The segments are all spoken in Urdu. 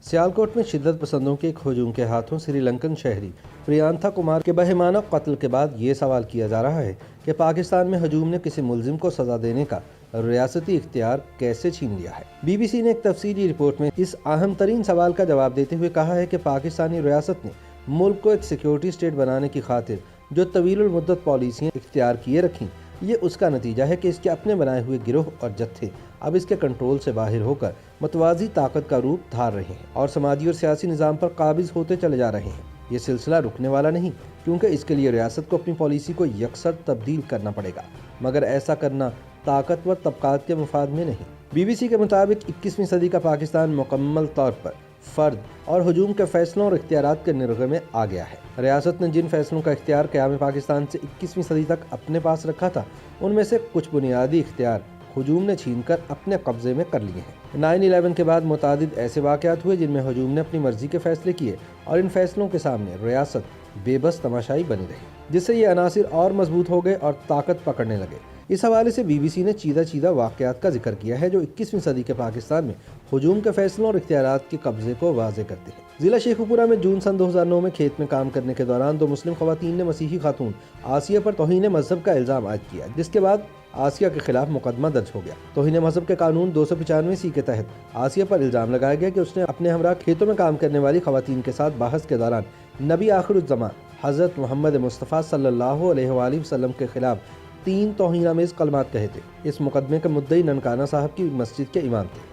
سیالکوٹ میں شدت پسندوں کے ایک ہجوم کے ہاتھوں سری لنکن شہری پریانتھا کمار کے بہیمانہ قتل کے بعد یہ سوال کیا جا رہا ہے کہ پاکستان میں ہجوم نے کسی ملزم کو سزا دینے کا ریاستی اختیار کیسے چھین لیا ہے۔ بی بی سی نے ایک تفصیلی رپورٹ میں اس اہم ترین سوال کا جواب دیتے ہوئے کہا ہے کہ پاکستانی ریاست نے ملک کو ایک سیکیورٹی اسٹیٹ بنانے کی خاطر جو طویل المدت پالیسیاں اختیار کیے رکھیں، یہ اس کا نتیجہ ہے کہ اس کے اپنے بنائے ہوئے گروہ اور جتھے اب اس کے کنٹرول سے باہر ہو کر متوازی طاقت کا روپ دھار رہے ہیں اور سماجی اور سیاسی نظام پر قابض ہوتے چلے جا رہے ہیں۔ یہ سلسلہ رکنے والا نہیں، کیونکہ اس کے لیے ریاست کو اپنی پالیسی کو یکسر تبدیل کرنا پڑے گا، مگر ایسا کرنا طاقتور طبقات کے مفاد میں نہیں۔ بی بی سی کے مطابق 21ویں صدی کا پاکستان مکمل طور پر فرد اور ہجوم کے فیصلوں اور اختیارات کے نرغے میں آ گیا ہے۔ ریاست نے جن فیصلوں کا اختیار قیام پاکستان سے 21ویں صدی تک اپنے پاس رکھا تھا، ان میں سے کچھ بنیادی اختیار ہجوم نے چھین کر اپنے قبضے میں کر لیے ہیں۔ 9/11 کے بعد متعدد ایسے واقعات ہوئے جن میں ہجوم نے اپنی مرضی کے فیصلے کیے اور ان فیصلوں کے سامنے ریاست بے بس تماشائی بنی رہی، جس سے یہ عناصر اور مضبوط ہو گئے اور طاقت پکڑنے لگے۔ اس حوالے سے بی بی سی نے چیدہ واقعات کا ذکر کیا ہے جو 21ویں صدی کے پاکستان میں ہجوم کے فیصلوں اور اختیارات کے قبضے کو واضح کرتے ہیں۔ ضلع شیخوپورہ میں جون سن 2009 میں کھیت میں کام کرنے کے دوران 2 مسلم خواتین نے مسیحی خاتون آسیہ پر توہین مذہب کا الزام عائد کیا، جس کے بعد آسیہ کے خلاف مقدمہ درج ہو گیا۔ توہین مذہب کے قانون 295 کے تحت آسیہ پر الزام لگایا گیا کہ اس نے اپنے ہمراہ کھیتوں میں کام کرنے والی خواتین کے ساتھ بحث کے دوران نبی آخر الزمان حضرت محمد مصطفیٰ صلی اللہ علیہ وآلہ وسلم کے خلاف 3 توہین آمیز کلمات کہے تھے۔ اس مقدمے کے مدعی ننکانہ صاحب کی مسجد کے امام تھے۔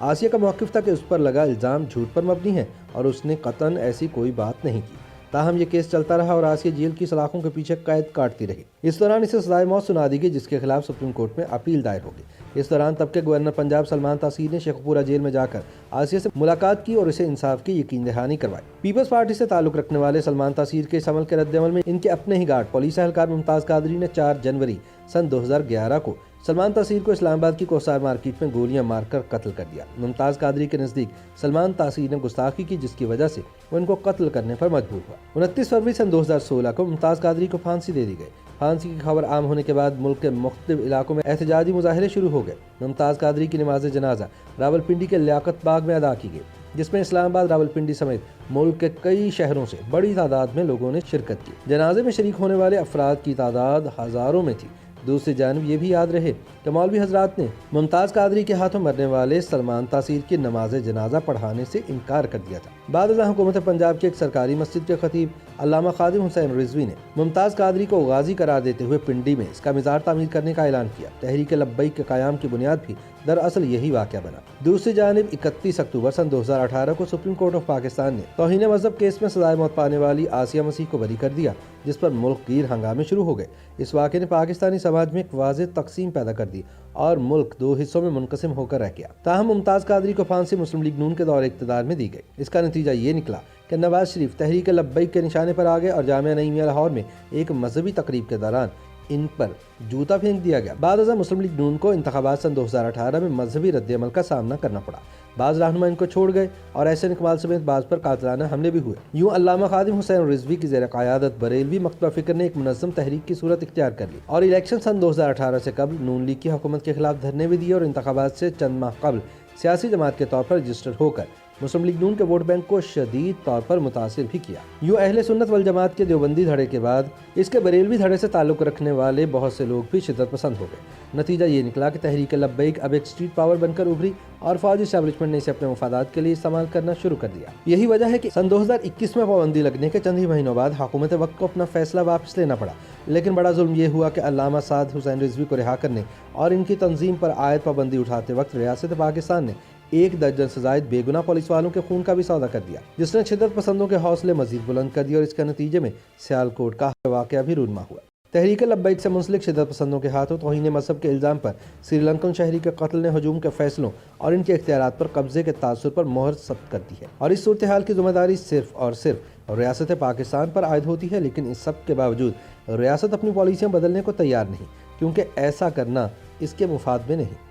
آسیہ کا موقف تھا کہ اس پر لگا الزام جھوٹ پر مبنی ہے اور اس نے قطعاً ایسی کوئی بات نہیں کی۔ تاہم یہ کیس چلتا رہا اور آسیہ جیل کی سلاخوں کے پیچھے قید کاٹتی رہی۔ اس دوران اسے سزائے موت سنا دی گئی، جس کے خلاف سپریم کورٹ میں اپیل دائر ہو گئی۔ اس دوران تب کے گورنر پنجاب سلمان تاثیر نے شیخوپورہ جیل میں جا کر آسیہ سے ملاقات کی اور اسے انصاف کی یقین دہانی کروائی۔ پیپلز پارٹی سے تعلق رکھنے والے سلمان تاثیر کے اس عمل کے رد عمل میں ان کے اپنے ہی گارڈ پولیس اہلکار ممتاز قادری نے 4 جنوری سن 2011 کو سلمان تاثیر کو اسلام آباد کی کوسار مارکیٹ میں گولیاں مار کر قتل کر دیا۔ ممتاز قادری کے نزدیک سلمان تاثیر نے گستاخی کی، جس کی وجہ سے وہ ان کو قتل کرنے پر مجبور ہوا۔ 29 فروری سن 2016 کو ممتاز قادری کو پھانسی دے دی گئی۔ پھانسی کی خبر عام ہونے کے بعد ملک کے مختلف علاقوں میں احتجاجی مظاہرے شروع ہو گئے۔ ممتاز قادری کی نماز جنازہ راولپنڈی کے لیاقت باغ میں ادا کی گئی، جس میں اسلام آباد، راولپنڈی سمیت ملک کے کئی شہروں سے بڑی تعداد میں لوگوں نے شرکت کی۔ جنازے میں شریک ہونے والے افراد کی تعداد ہزاروں میں تھی۔ دوسری جانب یہ بھی یاد رہے کہ مولوی حضرات نے ممتاز قادری کے ہاتھوں مرنے والے سلمان تاثیر کی نماز جنازہ پڑھانے سے انکار کر دیا تھا۔ بعد ازاں حکومت پنجاب کی ایک سرکاری مسجد کے خطیب علامہ خادم حسین رضوی نے ممتاز قادری کو غازی قرار دیتے ہوئے پنڈی میں اس کا مزار تعمیر کرنے کا اعلان کیا۔ تحریک لبیک کے قیام کی بنیاد بھی دراصل یہی واقعہ بنا۔ دوسری جانب 31 اکتوبر سن 2018 کو سپریم کورٹ آف پاکستان نے توہین مذہب کیس میں سزائے موت پانے والی آسیہ مسیح کو بری کر دیا، جس پر ملک گیر ہنگامے شروع ہو گئے۔ اس واقعے نے پاکستانی سماج میں ایک واضح تقسیم پیدا کر دی اور ملک 2 حصوں میں منقسم ہو کر رہ گیا۔ تاہم ممتاز قادری کو پھانسی مسلم لیگ نون کے دور اقتدار میں دی گئی۔ اس کا نتیجہ یہ نکلا کہ نواز شریف تحریک لبیک کے نشانے پر آ گئے اور جامعہ نعیمیہ لاہور میں ایک مذہبی تقریب کے دوران ان پر جوتا پھینک دیا گیا۔ بعد ازاں مسلم لیگ نون کو انتخابات سن 2018 میں مذہبی رد عمل کا سامنا کرنا پڑا۔ بعض رہنما ان کو چھوڑ گئے اور احسن اقبال سمیت بعض پر قاتلانہ حملے بھی ہوئے۔ یوں علامہ خادم حسین رضوی کی زیر قیادت بریلوی مکتبہ فکر نے ایک منظم تحریک کی صورت اختیار کر لی اور الیکشن سن 2018 سے قبل نون لیگ کی حکومت کے خلاف دھرنے بھی دیے اور انتخابات سے چند ماہ قبل سیاسی جماعت کے طور پر رجسٹر ہو کر مسلم لیگ نون کے ووٹ بینک کو شدید طور پر متاثر بھی کیا۔ یوں اہل سنت والجماعت کے دیوبندی دھڑے کے بعد اس کے بریلوی دھڑے سے تعلق رکھنے والے بہت سے لوگ بھی شدت پسند ہو گئے۔ نتیجہ یہ نکلا کہ تحریک لبیک اب ایک اسٹریٹ پاور بن کر ابھری اور فوجی اسٹیبلشمنٹ نے اسے اپنے مفادات کے لیے استعمال کرنا شروع کر دیا۔ یہی وجہ ہے کہ سن 2021 میں پابندی لگنے کے چند ہی مہینوں بعد حکومت وقت کو اپنا فیصلہ واپس لینا پڑا، لیکن بڑا ظلم یہ ہوا کہ علامہ سعد حسین رضوی کو رہا کرنے اور ان کی تنظیم پر عائد پابندی اٹھاتے وقت ریاست پاکستان نے 1 درجن سے زائد بے گناہ پولیس والوں کے خون کا بھی سودا کر دیا، جس نے شدت پسندوں کے حوصلے مزید بلند کر دیے اور اس کے نتیجے میں سیالکوٹ کا واقعہ بھی رونما ہوا۔ تحریک لبیک سے منسلک شدت پسندوں کے ہاتھوں توہین مذہب کے الزام پر سری لنکن شہری کے قتل نے ہجوم کے فیصلوں اور ان کے اختیارات پر قبضے کے تاثر پر مہر ثبت کر دی ہے اور اس صورتحال کی ذمہ داری صرف اور صرف ریاست پاکستان پر عائد ہوتی ہے۔ لیکن اس سب کے باوجود ریاست اپنی پالیسیاں بدلنے کو تیار نہیں، کیونکہ ایسا کرنا اس کے مفاد میں نہیں۔